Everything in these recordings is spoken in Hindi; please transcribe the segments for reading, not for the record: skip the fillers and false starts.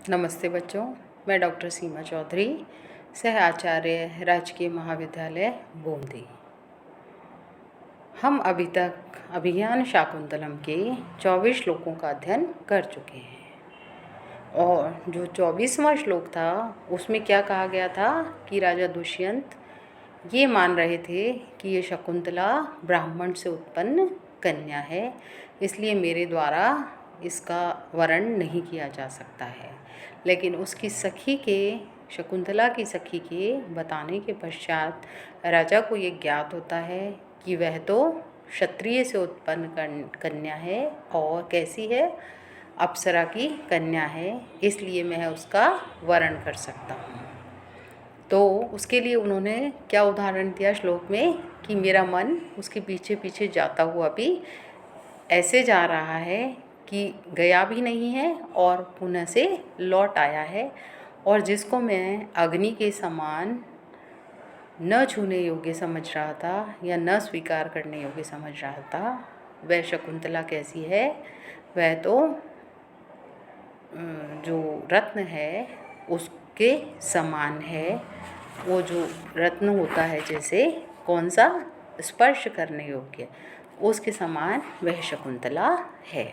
नमस्ते बच्चों, मैं डॉक्टर सीमा चौधरी, सह आचार्य राजकीय महाविद्यालय बूंदी। हम अभी तक अभिज्ञान शाकुंतलम के 24 श्लोकों का अध्ययन कर चुके हैं और जो 24वां श्लोक था उसमें क्या कहा गया था कि राजा दुष्यंत ये मान रहे थे कि ये शकुंतला ब्राह्मण से उत्पन्न कन्या है, इसलिए मेरे द्वारा इसका वर्ण नहीं किया जा सकता है। लेकिन उसकी सखी के, शकुंतला की सखी के बताने के पश्चात राजा को ये ज्ञात होता है कि वह तो क्षत्रिय से उत्पन्न कन्या है और कैसी है, अप्सरा की कन्या है, इसलिए मैं उसका वर्ण कर सकता हूँ। तो उसके लिए उन्होंने क्या उदाहरण दिया श्लोक में कि मेरा मन उसके पीछे पीछे जाता हुआ भी ऐसे जा रहा है कि गया भी नहीं है और पुनः से लौट आया है, और जिसको मैं अग्नि के समान न छूने योग्य समझ रहा था या न स्वीकार करने योग्य समझ रहा था, वह शकुंतला कैसी है, वह तो जो रत्न है उसके समान है। वो जो रत्न होता है, जैसे कौन सा, स्पर्श करने योग्य, उसके समान वह शकुंतला है।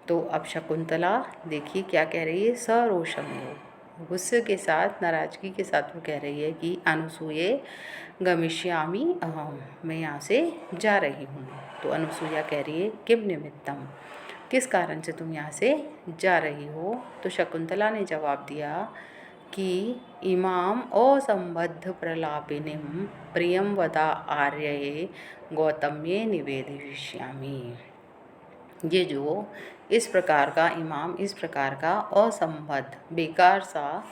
तो अब शकुंतला देखिए क्या कह रही है, सरोषमयो, गुस्से के साथ, नाराजगी के साथ वो कह रही है कि अनुसूये गमिष्यामि अहम, मैं यहाँ से जा रही हूँ। तो अनुसूया कह रही है किम निमित्तम, किस कारण से तुम यहाँ से जा रही हो। तो शकुंतला ने जवाब दिया कि इमाम असंबद्ध प्रलापिनीम प्रियम वदा आर्यये गौतम्ये निवेदयिष्यामि। ये जो इस प्रकार का इमाम, इस प्रकार का असंबद्ध, बेकार सा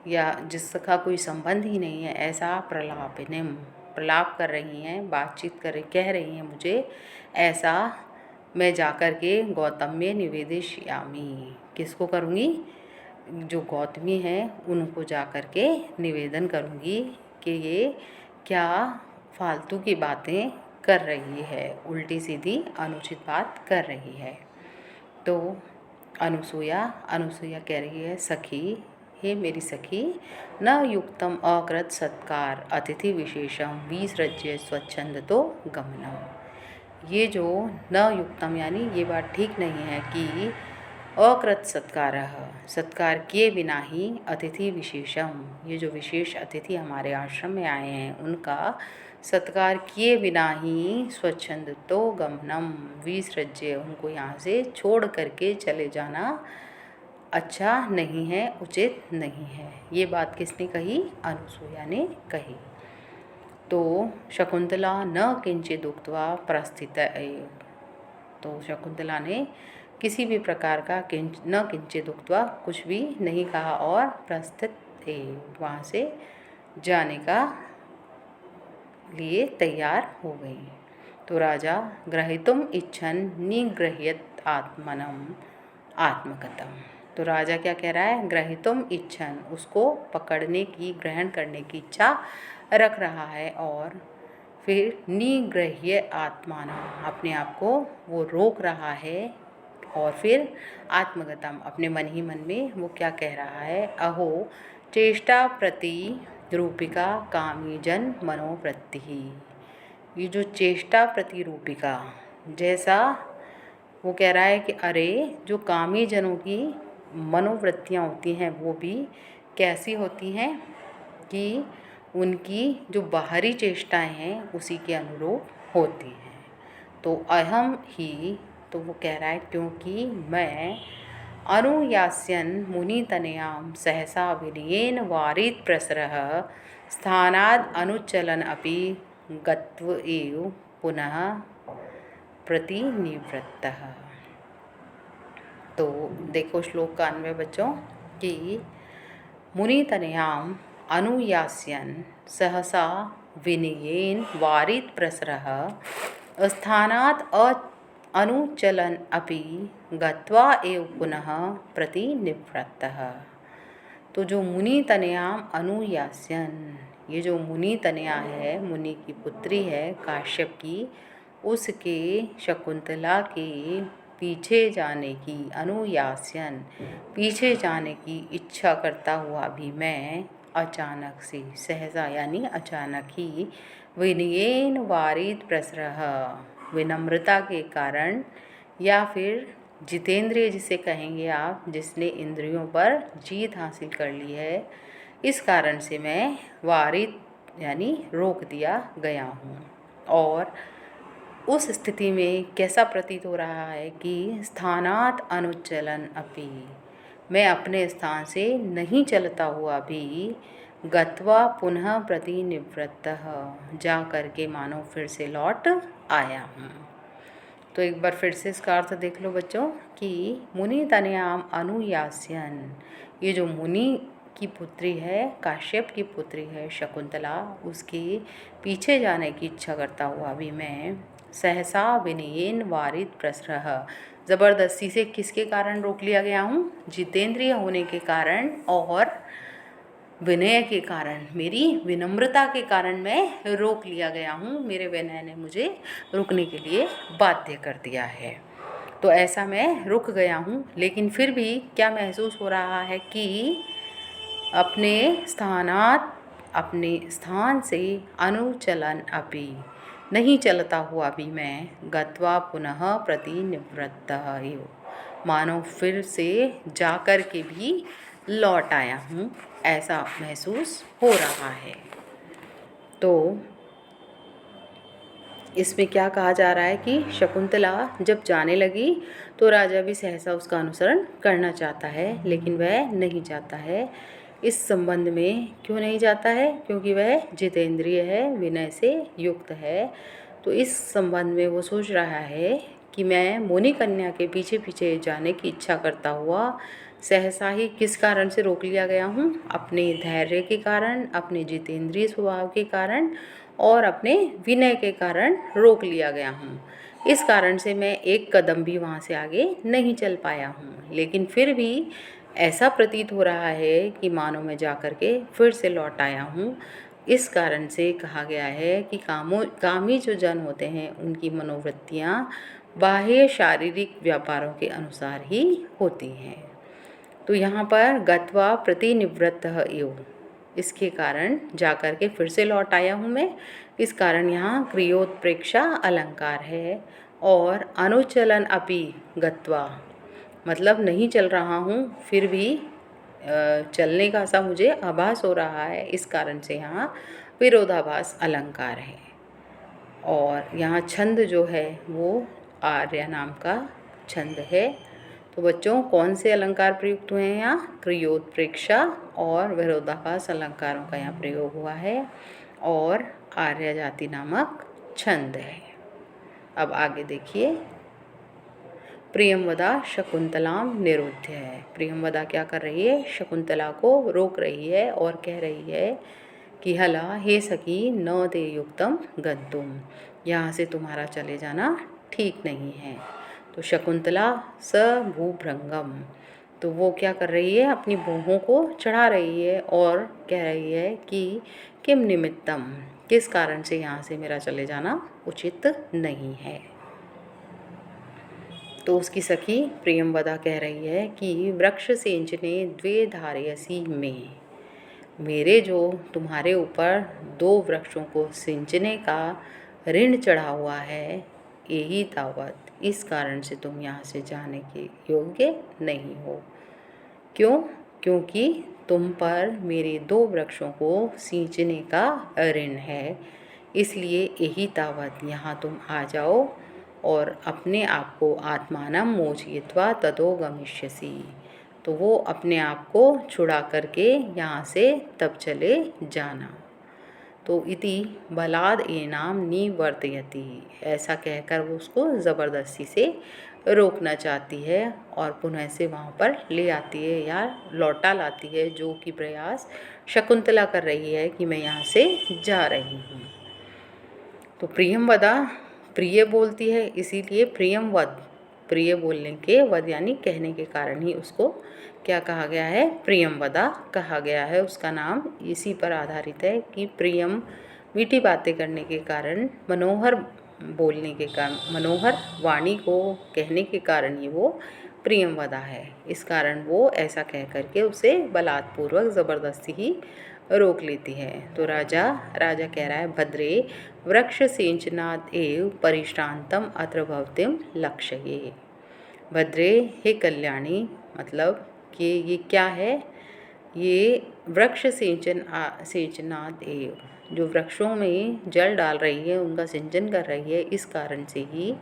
या जिसका कोई संबंध ही नहीं है, ऐसा प्रलापिनीम, प्रलाप कर रही हैं, बातचीत कर रही, कह रही हैं मुझे, ऐसा मैं जाकर के गौतम्य निवेदयिष्यामि, किसको करूँगी, जो गौतमी हैं उनको जाकर के निवेदन करूँगी कि ये क्या फालतू की बातें कर रही है, उल्टी सीधी अनुचित बात कर रही है। तो अनुसूया कह रही है, सखी, हे मेरी सखी, न युक्तम अकृत सत्कार अतिथि विशेषम विसृज्य स्वच्छंद तो गमनम। ये जो न युक्तम यानी ये बात ठीक नहीं है कि अकृत सत्कार, सत्कार किए बिना ही अतिथि विशेषम, ये जो विशेष अतिथि हमारे आश्रम में आए हैं उनका सत्कार किए बिना ही स्वच्छंद तो गमनम विसृज्य, उनको यहाँ से छोड़ करके चले जाना अच्छा नहीं है, उचित नहीं है। ये बात किसने कही, अनुसूया ने कही। तो शकुंतला न किंचित उक्त्वा प्रस्थित, तो शकुंतला ने किसी भी प्रकार का न किंचित उक्त्वा, कुछ भी नहीं कहा और प्रस्थित थे, वहाँ से जाने का लिए तैयार हो गई। तो राजा ग्रहीतुम इच्छन निगृह्यत आत्मनम आत्मगतम। तो राजा क्या कह रहा है, ग्रहीतुम इच्छन, उसको पकड़ने की, ग्रहण करने की इच्छा रख रहा है, और फिर निगृह्य आत्मान, अपने आप को वो रोक रहा है, और फिर आत्मगतम, अपने मन ही मन में वो क्या कह रहा है, अहो चेष्टा प्रति रूपिका कामी जन मनोवृत्ति। ये जो चेष्टा प्रति रूपिका, जैसा वो कह रहा है कि अरे जो कामी जनों की मनोवृत्तियाँ होती हैं वो भी कैसी होती हैं कि उनकी जो बाहरी चेष्टाएं हैं उसी के अनुरूप होती हैं। तो अहम ही, तो वो कह रहा है क्योंकि मैं अनुयास्यन मुनितनयां सहसा विनयेन वारित प्रसरः स्थानाद् अनुचलन अपि गत्व एव पुनः प्रतिनिवृत्तः। तो देखो श्लोक का अन्वय बच्चों कि मुनितनयां अनुयास्यन सहसा विनयेन वारित प्रसरः स्थानात् अनुचलन अपि गत्वा एव पुनः प्रतिनिवृत्तः। तो जो मुनि तनयाम अनुयास्यन, ये जो मुनि तनया है, मुनि की पुत्री है काश्यप की, उसके शकुंतला के पीछे जाने की अनुयास्यन, पीछे जाने की इच्छा करता हुआ भी मैं अचानक से, सहसा यानी अचानक ही, विनयेन वारित प्रसरह, विनम्रता के कारण, या फिर जितेंद्रिय जिसे कहेंगे आप, जिसने इंद्रियों पर जीत हासिल कर ली है, इस कारण से मैं वारित यानी रोक दिया गया हूँ। और उस स्थिति में कैसा प्रतीत हो रहा है कि स्थानात अनुचलन अपि, मैं अपने स्थान से नहीं चलता हुआ भी, गत्वा पुनः प्रतिनिवृत्तः, जा कर के मानो फिर से लौट आया हूँ। तो एक बार फिर से इसका अर्थ देख लो बच्चों कि मुनि तनयाम अनुयास्यन, ये जो मुनि की पुत्री है, काश्यप की पुत्री है शकुंतला, उसके पीछे जाने की इच्छा करता हुआ भी मैं सहसा विनयेन वारित प्रसरह, ज़बरदस्ती से किसके कारण रोक लिया गया हूँ? जितेंद्रिय होने के कारण और विनय के कारण, मेरी विनम्रता के कारण मैं रोक लिया गया हूँ। मेरे विनय ने मुझे रुकने के लिए बाध्य कर दिया है। तो ऐसा मैं रुक गया हूँ, लेकिन फिर भी क्या महसूस हो रहा है कि अपने स्थान से अनुचलन अपि, नहीं चलता हुआ भी मैं, गत्वा पुनः प्रतिनिवृत्तः एव, मानो फिर से जाकर के भी लौट आया हूँ, ऐसा महसूस हो रहा है। तो इसमें क्या कहा जा रहा है कि शकुंतला जब जाने लगी तो राजा भी सहसा उसका अनुसरण करना चाहता है, लेकिन वह नहीं जाता है। इस संबंध में क्यों नहीं जाता है? क्योंकि वह जितेंद्रिय है, विनय से युक्त है। तो इस संबंध में वो सोच रहा है कि मैं मुनि कन्या के पीछे पीछे जाने की इच्छा करता हुआ सहसा ही किस कारण से रोक लिया गया हूँ? अपने धैर्य के कारण, अपने जितेंद्रिय स्वभाव के कारण और अपने विनय के कारण रोक लिया गया हूँ। इस कारण से मैं एक कदम भी वहाँ से आगे नहीं चल पाया हूँ। लेकिन फिर भी ऐसा प्रतीत हो रहा है कि मानो मैं जा कर के फिर से लौट आया हूँ। इस कारण से कहा गया है कि कामी जो जन होते हैं उनकी मनोवृत्तियाँ बाह्य शारीरिक व्यापारों के अनुसार ही होती हैं। तो यहाँ पर गत्वा प्रतिनिवृत्तः एव, इसके कारण जाकर के फिर से लौट आया हूँ मैं। इस कारण यहाँ क्रियोत्प्रेक्षा अलंकार है। और अनुचलन अपि गत्वा, मतलब नहीं चल रहा हूँ फिर भी चलने का सा मुझे आभास हो रहा है, इस कारण से यहाँ विरोधाभास अलंकार है। और यहाँ छंद जो है वो आर्य नाम का छंद है। तो बच्चों कौन से अलंकार प्रयुक्त हुए हैं यहाँ? क्रियोत्प्रेक्षा और विरोधाभास अलंकारों का यहाँ प्रयोग हुआ है और आर्य जाति नामक छंद है। अब आगे देखिए, प्रियंवदा शकुंतलाम निरुद्ध है। प्रियंवदा क्या कर रही है? शकुंतला को रोक रही है और कह रही है कि हला हे सखी न ते युक्तम गंतुम, यहाँ से तुम्हारा चले जाना ठीक नहीं है। तो शकुंतला स भूभृंगम, तो वो क्या कर रही है? अपनी भौहों को चढ़ा रही है और कह रही है कि किम निमित्तम, किस कारण से यहाँ से मेरा चले जाना उचित नहीं है। तो उसकी सखी प्रियंवदा कह रही है कि वृक्ष सेंचने द्वे धारयसी में, मेरे जो तुम्हारे ऊपर 2 वृक्षों को सिंचने का ऋण चढ़ा हुआ है, यही तावत, इस कारण से तुम यहाँ से जाने के योग्य नहीं हो। क्यों? क्योंकि तुम पर मेरे 2 वृक्षों को सींचने का ऋण है, इसलिए यही तावत यहाँ तुम आ जाओ और अपने आप को आत्मानं मोचयित्वा ततो गमिष्यसि, तो वो अपने आप को छुड़ा करके यहाँ से तब चले जाना। तो इति बलाद एनाम निवर्तयति, ऐसा कहकर वो उसको ज़बरदस्ती से रोकना चाहती है और पुनः से वहाँ पर ले आती है या लौटा लाती है, जो कि प्रयास शकुंतला कर रही है कि मैं यहाँ से जा रही हूँ। तो प्रियंवदा प्रिय बोलती है, इसीलिए प्रियंवद, प्रिय बोलने के वद यानी कहने के कारण ही उसको क्या कहा गया है? प्रियंवदा कहा गया है। उसका नाम इसी पर आधारित है कि प्रियम मीठी बातें करने के कारण, मनोहर बोलने के कारण, मनोहर वाणी को कहने के कारण ही वो प्रियंवदा है। इस कारण वो ऐसा कह करके उसे बलात्पूर्वक ज़बरदस्ती ही रोक लेती है। तो राजा कह रहा है, भद्रे वृक्ष सिंचनाद एव परिश्रांतम अत्र भवतिम लक्ष्ये। भद्रे, हे कल्याणी, मतलब कि ये क्या है, ये वृक्ष सिंचनाद एव, जो वृक्षों में जल डाल रही है, उनका सिंचन कर रही है, इस कारण से ही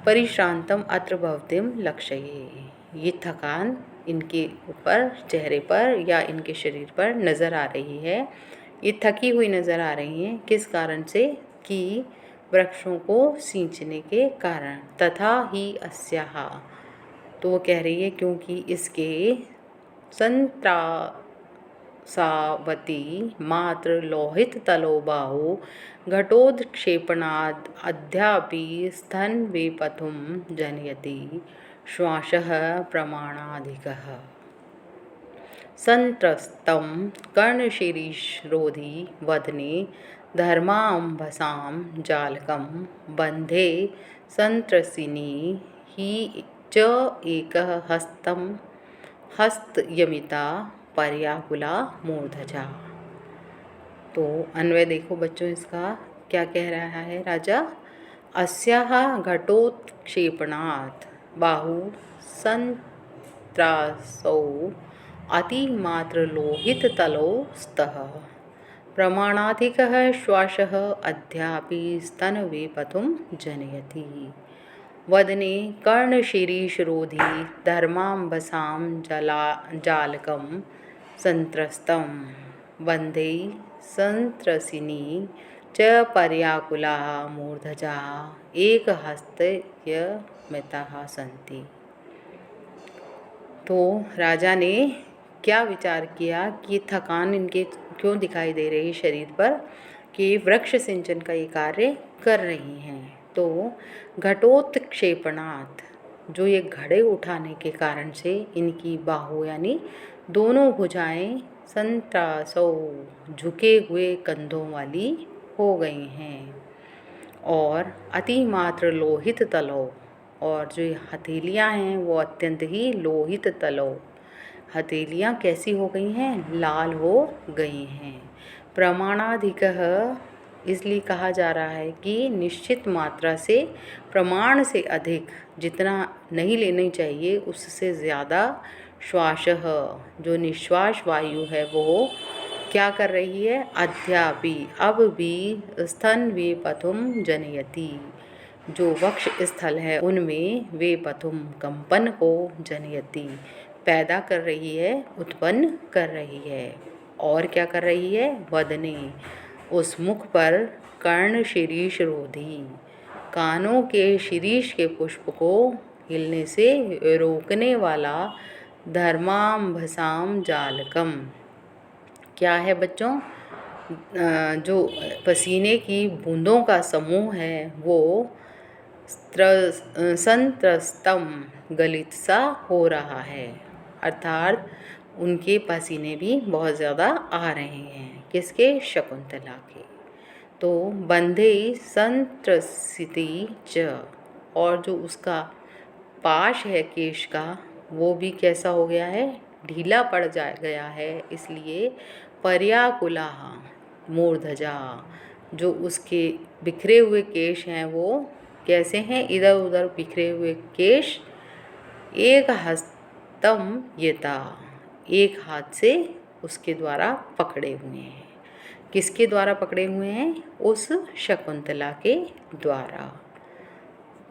परिश्रांतम अत्र भवतिम लक्ष्ये, ये थकान इनके ऊपर, चेहरे पर या इनके शरीर पर नज़र आ रही है। ये थकी हुई नज़र आ रही हैं, किस कारण से, कि वृक्षों को सींचने के कारण। तथा ही अस्याः, तो वो कह रही है क्योंकि इसके संत्रासावती मात्र लोहित तलो बाहु घटोत्क्षेपणाद अद्यापि स्तन वेपथुम जनयति श्वासः प्रमाणाधिकः। संत्रस्तं कर्णशिरीषरोधी वदने धर्माम्भसां जालकं बन्धे संत्रसिनी ही च एकः हस्तयमिता पर्याकुला मूर्धजा। तो अन्वय देखो बच्चों, इसका क्या कह रहा है राजा, अस्याः घटोत्क्षेपणात् बाहु संत्रासौ अतिमात्र लोहित तलौ स्तः प्रमाणाधिकः श्वासः अद्यापि स्तनवेपथुं जनयति। वदने कर्णशिरीषरोधी धर्माम्बसां जालकं संत्रस्तं बन्धे संत्रसिनी च पर्याकुला मूर्धजा एकहस्तयमिताः सन्ति। तो राजा ने क्या विचार किया कि थकान इनके क्यों दिखाई दे रही शरीर पर, कि वृक्ष सिंचन का ये कार्य कर रही हैं। तो घटोत्क्षेपणात्, जो ये घड़े उठाने के कारण से इनकी बाहु यानी दोनों भुजाएं संत्रासौ, झुके हुए कंधों वाली हो गई हैं। और अतिमात्र लोहित तलो, और जो हथेलियाँ हैं वो अत्यंत ही लोहित तलो, हथेलियाँ कैसी हो गई हैं, लाल हो गई हैं। प्रमाणाधिकः, इसलिए कहा जा रहा है कि निश्चित मात्रा से, प्रमाण से अधिक, जितना नहीं लेनी चाहिए उससे ज़्यादा, श्वासः, जो निश्वास वायु है वो क्या कर रही है, अद्यापि, अब भी, स्तन वेपथुम जनयति, जो वक्ष स्थल है उनमें वेपथुम, कंपन को, जनयति, पैदा कर रही है, उत्पन्न कर रही है। और क्या कर रही है, वदने, उस मुख पर, कर्ण शीरीष रोधी, कानों के शीरीष के पुष्प को हिलने से रोकने वाला, धर्माम्भसाम जालकम, क्या है बच्चों, जो पसीने की बूंदों का समूह है वो संत्रस्तम, गलित सा हो रहा है, अर्थात उनके पसीने भी बहुत ज़्यादा आ रहे हैं, किसके, शकुंतला के। तो बंधे संत्रसिति च, और जो उसका पाश है केश का वो भी कैसा हो गया है, ढीला पड़ गया है, इसलिए पर्याकुला मूर्धजा, जो उसके बिखरे हुए केश हैं वो कैसे हैं, इधर उधर बिखरे हुए केश, एक हस्तम यता, एक हाथ से उसके द्वारा पकड़े हुए हैं। किसके द्वारा पकड़े हुए हैं, उस शकुंतला के द्वारा।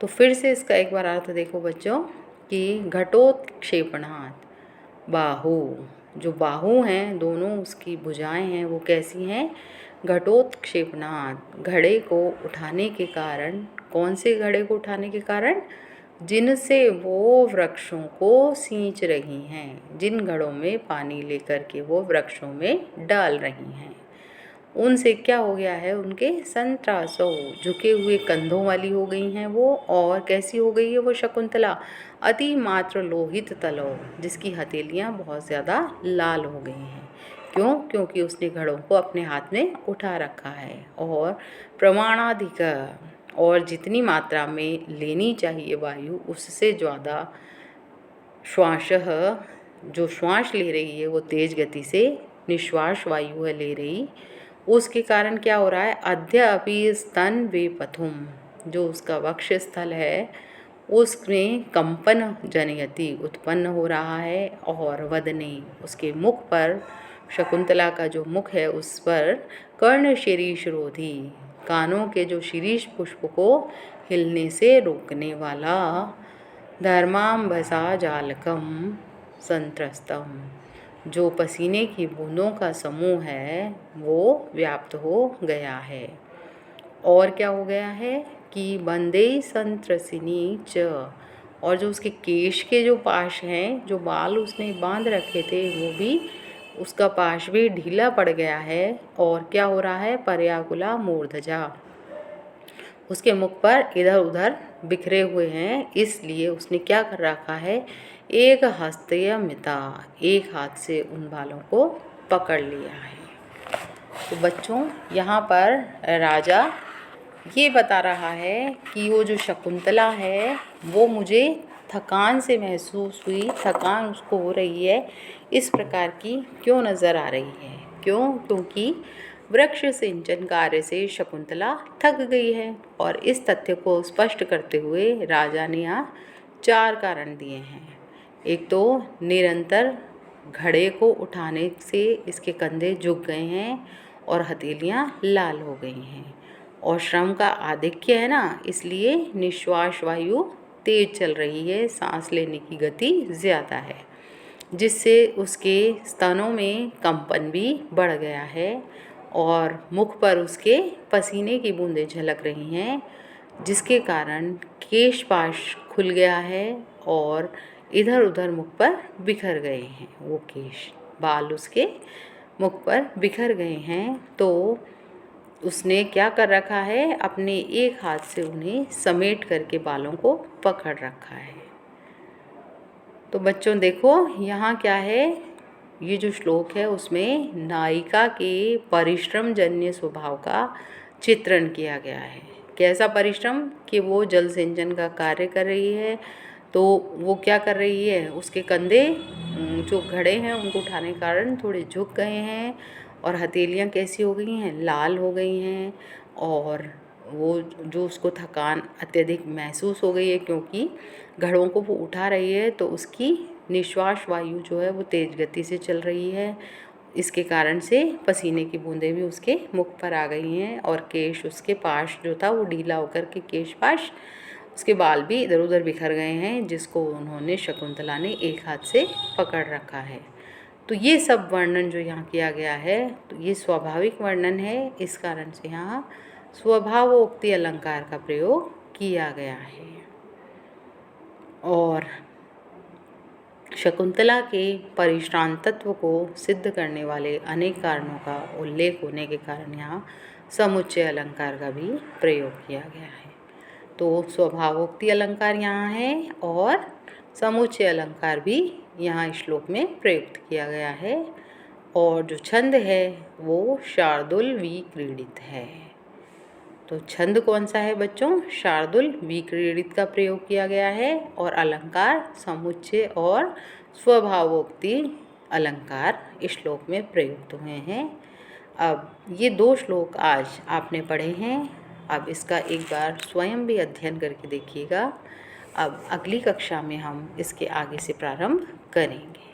तो फिर से इसका एक बार अर्थ देखो बच्चों, कि घटोत्क्षेपणात् बाहु, जो बाहु हैं दोनों, उसकी भुजाएं हैं वो कैसी हैं, घटोत्क्षेपणात्, घड़े को उठाने के कारण। कौन से घड़े को उठाने के कारण, जिनसे वो वृक्षों को सींच रही हैं, जिन घड़ों में पानी लेकर के वो वृक्षों में डाल रही हैं, उनसे क्या हो गया है, उनके संत्रासो, झुके हुए कंधों वाली हो गई हैं वो। और कैसी हो गई है वो शकुंतला, अति मात्र लोहित तलो, जिसकी हथेलियाँ बहुत ज़्यादा लाल हो गई हैं। क्यों, क्योंकि उसने घड़ों को अपने हाथ में उठा रखा है। और प्रमाणाधिक, और जितनी मात्रा में लेनी चाहिए वायु उससे ज़्यादा श्वासः जो श्वास ले रही है वो तेज गति से निश्वास वायु है ले रही, उसके कारण क्या हो रहा है, अद्य अपि स्तन वे पथुम, जो उसका वक्ष स्थल है उसमें कंपन जनयति उत्पन्न हो रहा है, और वदने उसके मुख पर, शकुंतला का जो मुख है उस पर कर्ण शीरीष रोधी, कानों के जो शीरीष पुष्प को हिलने से रोकने वाला, धर्मांबसा जालकम संत्रस्तम, जो पसीने की बूंदों का समूह है वो व्याप्त हो गया है। और क्या हो गया है कि बंदे संत्रसिनी च, और जो उसके केश के जो पाश हैं, जो बाल उसने बांध रखे थे वो भी, उसका पाश भी ढीला पड़ गया है। और क्या हो रहा है, पर्याकुला मूर्धजा, उसके मुख पर इधर उधर बिखरे हुए हैं, इसलिए उसने क्या कर रखा है, एक हस्तयमिता, एक हाथ से उन बालों को पकड़ लिया है। तो बच्चों यहाँ पर राजा ये बता रहा है कि वो जो शकुंतला है वो मुझे थकान से महसूस हुई, थकान उसको हो रही है, इस प्रकार की क्यों नज़र आ रही है, क्यों, क्योंकि वृक्ष सिंचन कार्य से शकुंतला थक गई है। और इस तथ्य को स्पष्ट करते हुए राजा ने यहाँ 4 कारण दिए हैं। एक तो निरंतर घड़े को उठाने से इसके कंधे झुक गए हैं और हथेलियाँ लाल हो गई हैं, और श्रम का आधिक्य है ना, इसलिए निश्वास वायु तेज चल रही है, सांस लेने की गति ज़्यादा है, जिससे उसके स्तनों में कंपन भी बढ़ गया है, और मुख पर उसके पसीने की बूंदें झलक रही हैं, जिसके कारण केशपाश खुल गया है और इधर उधर मुख पर बिखर गए हैं, वो केश बाल उसके मुख पर बिखर गए हैं। तो उसने क्या कर रखा है, अपने एक हाथ से उन्हें समेट करके बालों को पकड़ रखा है। तो बच्चों देखो यहाँ क्या है, ये जो श्लोक है उसमें नायिका के परिश्रम जन्य स्वभाव का चित्रण किया गया है। कैसा परिश्रम, कि वो जल सिंचन का कार्य कर रही है, तो वो क्या कर रही है, उसके कंधे जो घड़े हैं उनको उठाने के कारण थोड़े झुक गए हैं, और हथेलियाँ कैसी हो गई हैं, लाल हो गई हैं, और वो जो उसको थकान अत्यधिक महसूस हो गई है, क्योंकि घड़ों को वो उठा रही है तो उसकी निश्वास वायु जो है वो तेज़ गति से चल रही है, इसके कारण से पसीने की बूंदें भी उसके मुख पर आ गई हैं, और केश उसके पाश जो था वो ढीला होकर के केश पाश, उसके बाल भी इधर उधर बिखर गए हैं, जिसको उन्होंने शकुंतला ने एक हाथ से पकड़ रखा है। तो ये सब वर्णन जो यहाँ किया गया है तो ये स्वाभाविक वर्णन है, इस कारण से यहाँ स्वभावोक्ति अलंकार का प्रयोग किया गया है। और शकुंतला के परिश्रांतत्व को सिद्ध करने वाले अनेक कारणों का उल्लेख होने के कारण यहाँ समुच्चय अलंकार का भी प्रयोग किया गया है। तो स्वभावोक्ति अलंकार यहाँ है और समुच्चय अलंकार भी यहाँ श्लोक में प्रयुक्त किया गया है। और जो छंद है वो शार्दुल विक्रीडित है। तो छंद कौन सा है बच्चों, शार्दुल विक्रीडित का प्रयोग किया गया है, और अलंकार समुच्चय और स्वभावोक्ति अलंकार इस श्लोक में प्रयुक्त हुए हैं। अब ये 2 श्लोक आज आपने पढ़े हैं, अब इसका एक बार स्वयं भी अध्ययन करके देखिएगा। अब अगली कक्षा में हम इसके आगे से प्रारंभ करेंगे।